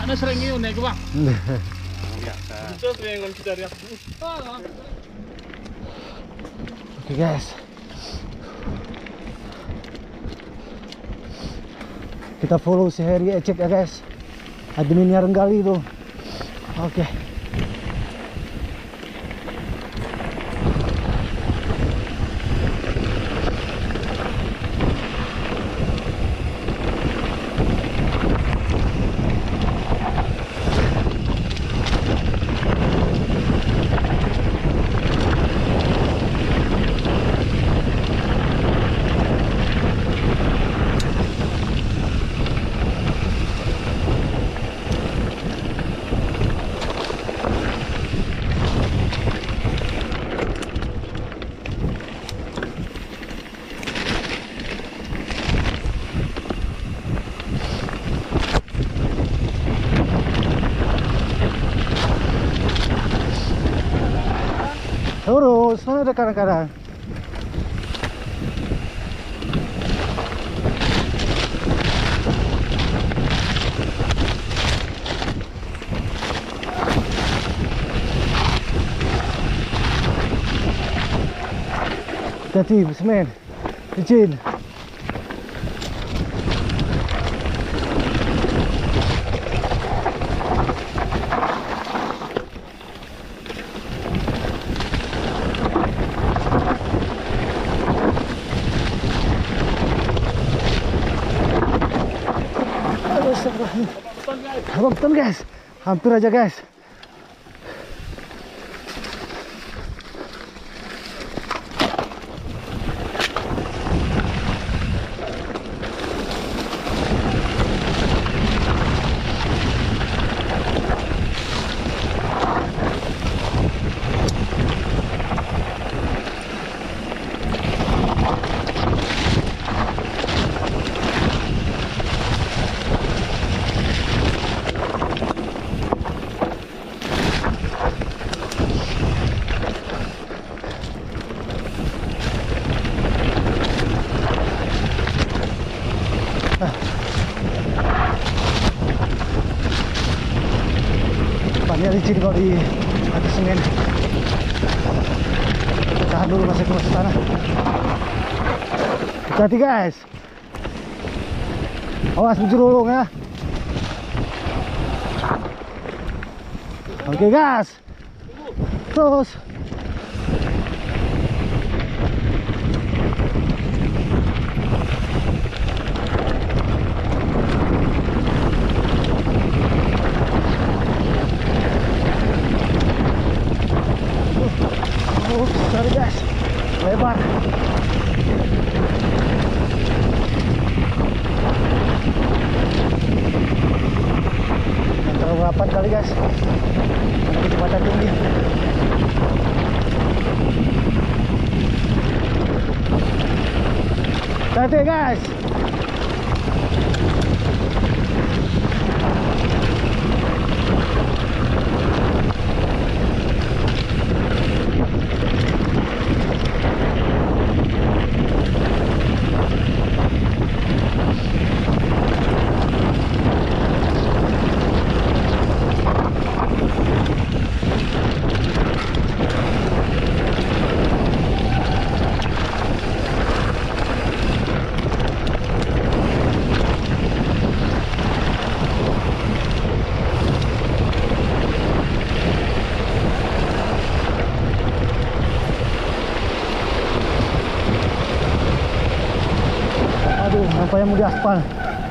bapaknya sering ngene iku, Bang. Biasa. Itu sering kita lihat. Oke guys, kita follow si Heri Ecek ya guys, adminnya Renggali itu. Oke. Lurus, mana ada kadang-kadang. Hati-hati, semen, licin. Beton guys, hampir aja guys. Depannya licin kok di atas semen. Tahan dulu masih ke sana. Hati-hati guys. Awas menjerulung ya. Oke gas. Terus. Sorry guys, lebar. Yang terlalu rapat kali guys, nanti kecepatan tinggi. Hati guys. Nampaknya mau diaspal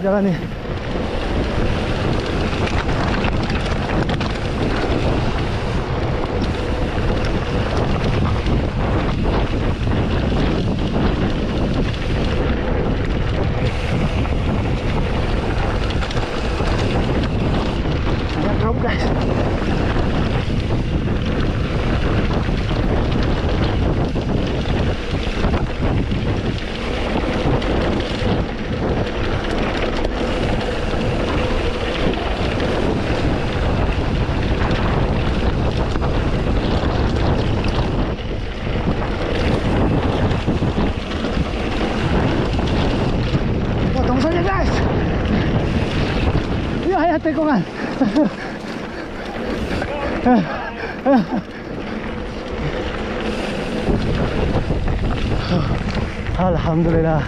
jalan nih. Sangat jauh guys. Potong saja guys. Ya tikungan. Alhamdulillah.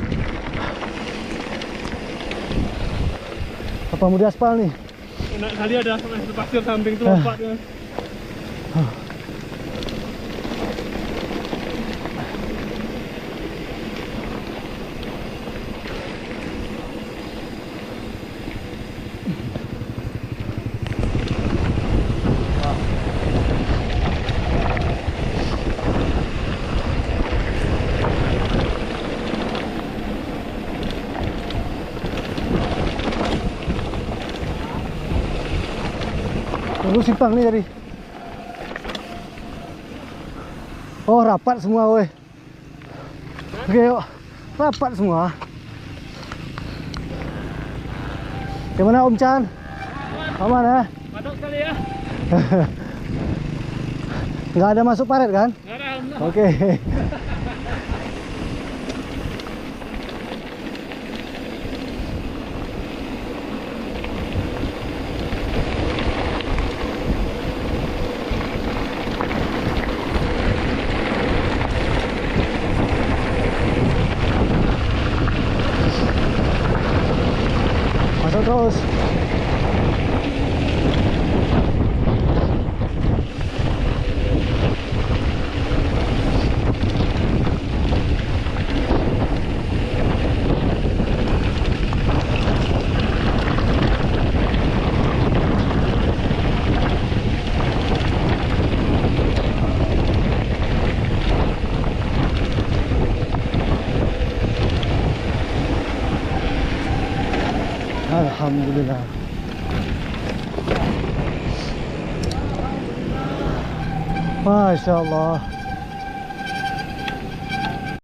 Apa mudah aspal nih? Nak kali ada sampai pasir samping tu lompat dia. Tunggu simpang nih tadi. Oh rapat semua weh. Oke yuk. Rapat semua. Gimana Om Chan? Aman ya? Patok sekali ya. Nggak ada masuk paret kan? Nggak ada, alhamdulillah. Oke. Masuk terus. Alhamdulillah. Masya Allah.